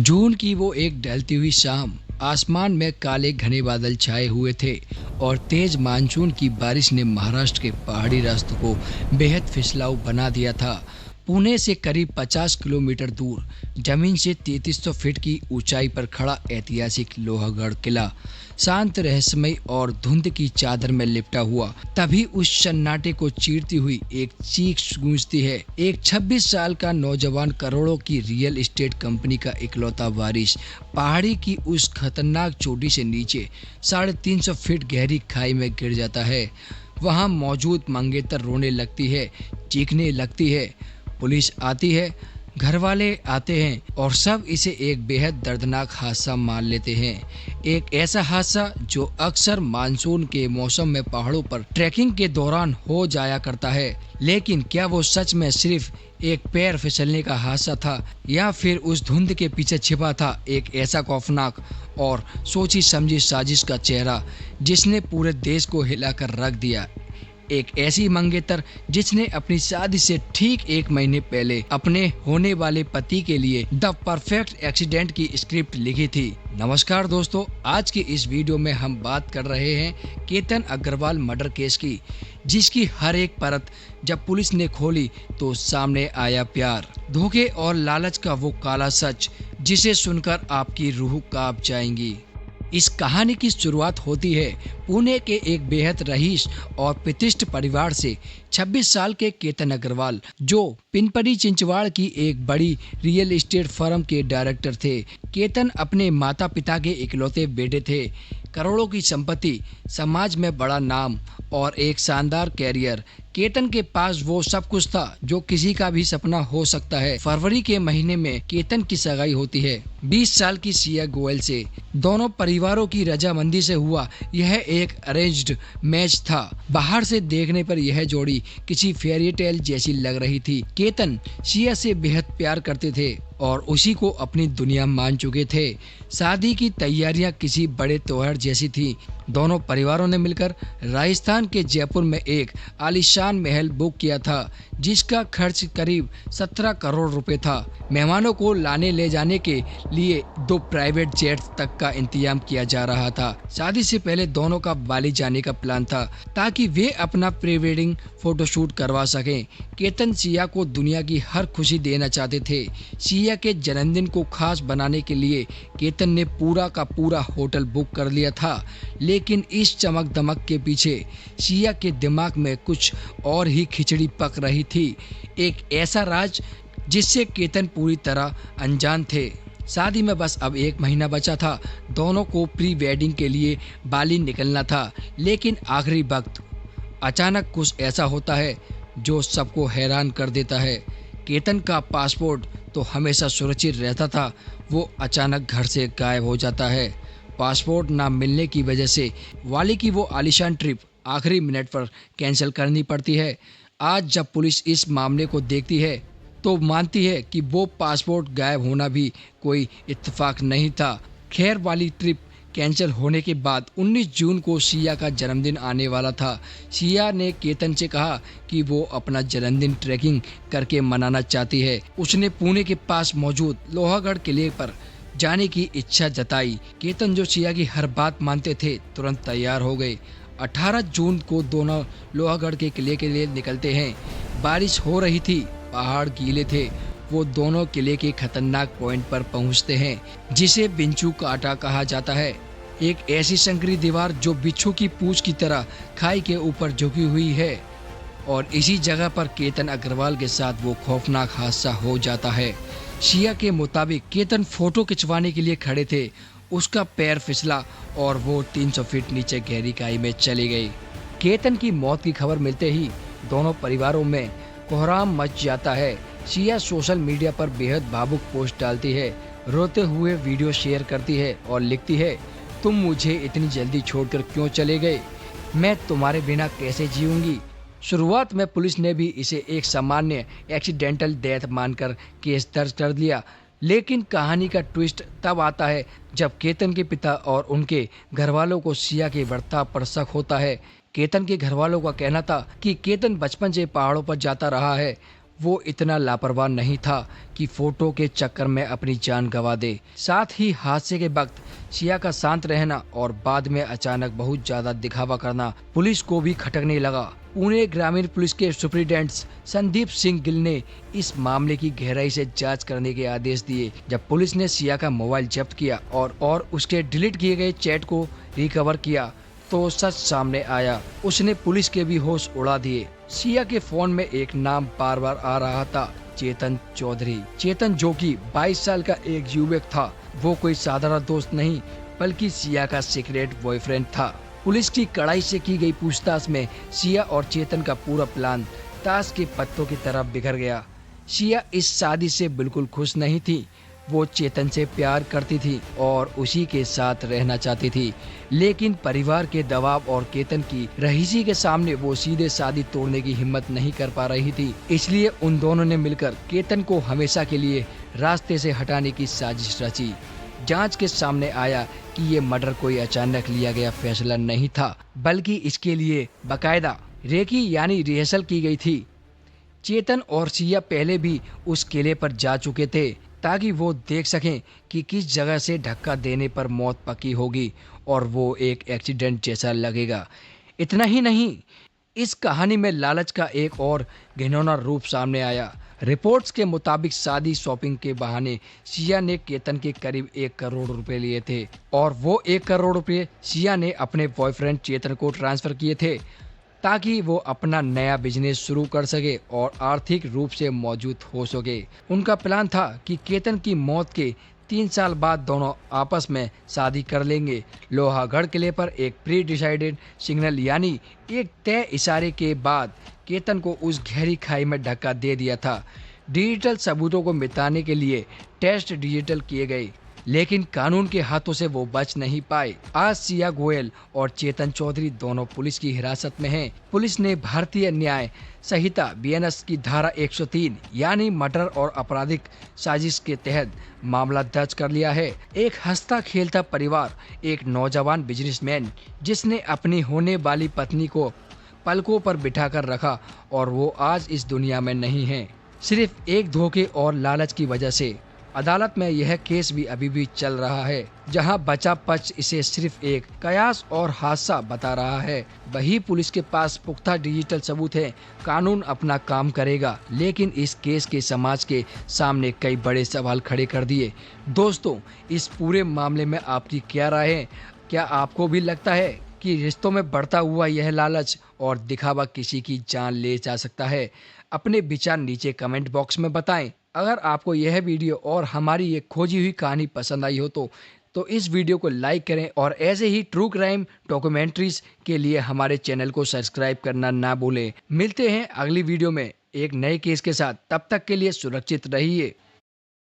जून की वो एक ढलती हुई शाम। आसमान में काले घने बादल छाए हुए थे और तेज मानसून की बारिश ने महाराष्ट्र के पहाड़ी रास्तों को बेहद फिसलाऊ बना दिया था। पुणे से करीब 50 किलोमीटर दूर जमीन से 3300 फीट की ऊंचाई पर खड़ा ऐतिहासिक लोहागढ़ किला शांत, रहस्यमय और धुंध की चादर में लिपटा हुआ। तभी उस सन्नाटे को चीरती हुई एक चीख गूंजती है। एक 26 साल का नौजवान करोड़ों की रियल एस्टेट कंपनी का इकलौता वारिस पहाड़ी की उस खतरनाक चोटी से नीचे 350 फीट गहरी खाई में गिर जाता है। वहां मौजूद मंगेतर रोने लगती है, चीखने लगती है। पुलिस आती है, घर वाले आते हैं और सब इसे एक बेहद दर्दनाक हादसा मान लेते हैं। एक ऐसा हादसा जो अक्सर मानसून के मौसम में पहाड़ों पर ट्रैकिंग के दौरान हो जाया करता है। लेकिन क्या वो सच में सिर्फ एक पैर फिसलने का हादसा था या फिर उस धुंध के पीछे छिपा था एक ऐसा खौफनाक और सोची समझी साजिश का चेहरा जिसने पूरे देश को हिलाकर रख दिया। एक ऐसी मंगेतर जिसने अपनी शादी से ठीक 1 महीने पहले अपने होने वाले पति के लिए द परफेक्ट एक्सीडेंट की स्क्रिप्ट लिखी थी। नमस्कार दोस्तों, आज की इस वीडियो में हम बात कर रहे हैं केतन अग्रवाल मर्डर केस की, जिसकी हर एक परत जब पुलिस ने खोली तो सामने आया प्यार, धोखे और लालच का वो काला सच जिसे सुनकर आपकी रूह कांप जाएंगी। इस कहानी की शुरुआत होती है पुणे के एक बेहद रईस और प्रतिष्ठित परिवार से। 26 साल के केतन अग्रवाल, जो पिनपरी चिंचवाड़ की एक बड़ी रियल एस्टेट फर्म के डायरेक्टर थे। केतन अपने माता पिता के इकलौते बेटे थे। करोड़ों की संपत्ति, समाज में बड़ा नाम और एक शानदार कैरियर। केतन के पास वो सब कुछ था जो किसी का भी सपना हो सकता है। फरवरी के महीने में केतन की सगाई होती है 20 साल की सिया गोयल से। दोनों परिवारों की रजामंदी से हुआ यह एक अरेंज्ड मैच था। बाहर से देखने पर यह जोड़ी किसी फेयरी टेल जैसी लग रही थी। केतन सिया से बेहद प्यार करते थे और उसी को अपनी दुनिया मान चुके थे। शादी की तैयारियां किसी बड़े त्योहार जैसी थी। दोनों परिवारों ने मिलकर राजस्थान के जयपुर में एक आलीशान महल बुक किया था, जिसका खर्च करीब 17 करोड़ रुपए था। मेहमानों को लाने ले जाने के लिए 2 प्राइवेट जेट तक का इंतजाम किया जा रहा था। शादी से पहले दोनों का बाली जाने का प्लान था ताकि वे अपना प्री वेडिंग फोटोशूट करवा सकें। केतन सिया को दुनिया की हर खुशी देना चाहते थे। सिया के जन्मदिन को खास बनाने के लिए केतन ने पूरा का पूरा होटल बुक कर लिया था। लेकिन इस चमक दमक के पीछे सिया के दिमाग में कुछ और ही खिचड़ी पक रही थी। एक ऐसा राज जिससे केतन पूरी तरह अनजान थे। शादी में बस अब 1 महीना बचा था। दोनों को प्री वेडिंग के लिए बाली निकलना था। लेकिन आखिरी वक्त अचानक कुछ ऐसा होता है जो सबको हैरान कर देता है। केतन का पासपोर्ट तो हमेशा सुरक्षित रहता था, वो अचानक घर से गायब हो जाता है। पासपोर्ट ना मिलने की वजह से वाली की वो आलीशान ट्रिप आखिरी मिनट पर कैंसिल करनी पड़ती है। आज जब पुलिस इस मामले को देखती है तो मानती है कि वो पासपोर्ट गायब होना भी कोई इत्तेफाक नहीं था। खैर, वाली ट्रिप कैंसिल होने के बाद 19 जून को सिया का जन्मदिन आने वाला था। सिया ने केतन से कहा कि वो अपना जन्मदिन ट्रैकिंग करके मनाना चाहती है। उसने पुणे के पास मौजूद लोहागढ़ किले पर जाने की इच्छा जताई। केतन, जो सिया की हर बात मानते थे, तुरंत तैयार हो गए। 18 जून को दोनों लोहागढ़ के किले के लिए निकलते हैं। बारिश हो रही थी, पहाड़ गीले थे। वो दोनों किले के खतरनाक पॉइंट पर पहुंचते हैं, जिसे बिंचू काटा कहा जाता है। एक ऐसी संकरी दीवार जो बिच्छू की पूंछ की तरह खाई के ऊपर झुकी हुई है। और इसी जगह पर केतन अग्रवाल के साथ वो खौफनाक हादसा हो जाता है। सिया के मुताबिक केतन फोटो खिंचवाने के लिए खड़े थे। उसका पैर फिसला और वो 300 फीट नीचे गहरी खाई में चली गई। केतन की मौत की खबर मिलते ही दोनों परिवारों में कोहराम मच जाता है। सिया सोशल मीडिया पर बेहद भावुक पोस्ट डालती है, रोते हुए वीडियो शेयर करती है और लिखती है, तुम मुझे इतनी जल्दी छोड़कर क्यों चले गए? मैं तुम्हारे बिना कैसे जीऊंगी? शुरुआत में पुलिस ने भी इसे एक सामान्य एक्सीडेंटल डेथ मानकर केस दर्ज कर लिया। लेकिन कहानी का ट्विस्ट तब आता है जब केतन के पिता और उनके घरवालों को सिया के बर्ताव पर शक होता है। केतन के घरवालों का कहना था कि केतन बचपन से पहाड़ों पर जाता रहा है। वो इतना लापरवाह नहीं था कि फोटो के चक्कर में अपनी जान गंवा दे। साथ ही हादसे के वक्त सिया का शांत रहना और बाद में अचानक बहुत ज्यादा दिखावा करना पुलिस को भी खटकने लगा। पुणे ग्रामीण पुलिस के सुपरिटेंडेंट संदीप सिंह गिल ने इस मामले की गहराई से जांच करने के आदेश दिए। जब पुलिस ने सिया का मोबाइल जब्त किया और उसके डिलीट किए गए चैट को रिकवर किया तो सच सामने आया। उसने पुलिस के भी होश उड़ा दिए। सिया के फोन में एक नाम बार बार आ रहा था, चेतन चौधरी। चेतन, जो कि 22 साल का एक युवक था, वो कोई साधारण दोस्त नहीं बल्कि सिया का सीक्रेट बॉयफ्रेंड था। पुलिस की कड़ाई से की गई पूछताछ में सिया और चेतन का पूरा प्लान ताश के पत्तों की तरह बिखर गया। सिया इस शादी से बिल्कुल खुश नहीं थी। वो चेतन से प्यार करती थी और उसी के साथ रहना चाहती थी, लेकिन परिवार के दबाव और केतन की रहीसी के सामने वो सीधे शादी तोड़ने की हिम्मत नहीं कर पा रही थी। इसलिए उन दोनों ने मिलकर केतन को हमेशा के लिए रास्ते से हटाने की साजिश रची। जांच के सामने आया कि ये मर्डर कोई अचानक लिया गया फैसला नहीं था, बल्कि इसके लिए बाकायदा रेकी यानी रिहर्सल की गई थी। चेतन और सिया पहले भी उस किले पर जा चुके थे ताकि वो देख सकें कि किस जगह से धक्का देने पर मौत पक्की होगी और वो एक एक्सीडेंट जैसा लगेगा। इतना ही नहीं, इस कहानी में लालच का एक और घिनौना रूप सामने आया। रिपोर्ट्स के मुताबिक शादी शॉपिंग के बहाने सिया ने केतन के करीब 1 करोड़ रुपए लिए थे और वो 1 करोड़ रुपए सिया ने अपने बॉयफ्रेंड चेतन को ट्रांसफर किए थे ताकि वो अपना नया बिजनेस शुरू कर सके और आर्थिक रूप से मौजूद हो सके। उनका प्लान था कि केतन की मौत के 3 साल बाद दोनों आपस में शादी कर लेंगे। लोहागढ़ किले पर एक प्री डिसाइडेड सिग्नल यानी एक तय इशारे के बाद केतन को उस गहरी खाई में धक्का दे दिया था। डिजिटल सबूतों को मिटाने के लिए टेस्ट डिजिटल किए गए, लेकिन कानून के हाथों से वो बच नहीं पाए। आज सिया गोयल और चेतन चौधरी दोनों पुलिस की हिरासत में हैं। पुलिस ने भारतीय न्याय संहिता बीएनएस की धारा 103 यानी मर्डर और आपराधिक साजिश के तहत मामला दर्ज कर लिया है। एक हंसता खेलता परिवार, एक नौजवान बिजनेसमैन जिसने अपनी होने वाली पत्नी को पलकों पर बिठाकर रखा और वो आज इस दुनिया में नहीं है, सिर्फ एक धोखे और लालच की वजह से। अदालत में यह केस भी अभी भी चल रहा है, जहां बचा पक्ष इसे सिर्फ एक कयास और हादसा बता रहा है। वही पुलिस के पास पुख्ता डिजिटल सबूत है। कानून अपना काम करेगा, लेकिन इस केस के समाज के सामने कई बड़े सवाल खड़े कर दिए। दोस्तों, इस पूरे मामले में आपकी क्या राय है? क्या आपको भी लगता है कि रिश्तों में बढ़ता हुआ यह लालच और दिखावा किसी की जान ले जा सकता है? अपने विचार नीचे कमेंट बॉक्स में बताएं। अगर आपको यह वीडियो और हमारी ये खोजी हुई कहानी पसंद आई हो तो इस वीडियो को लाइक करें और ऐसे ही ट्रू क्राइम डॉक्यूमेंट्रीज के लिए हमारे चैनल को सब्सक्राइब करना ना भूलें। मिलते हैं अगली वीडियो में एक नए केस के साथ। तब तक के लिए सुरक्षित रहिए।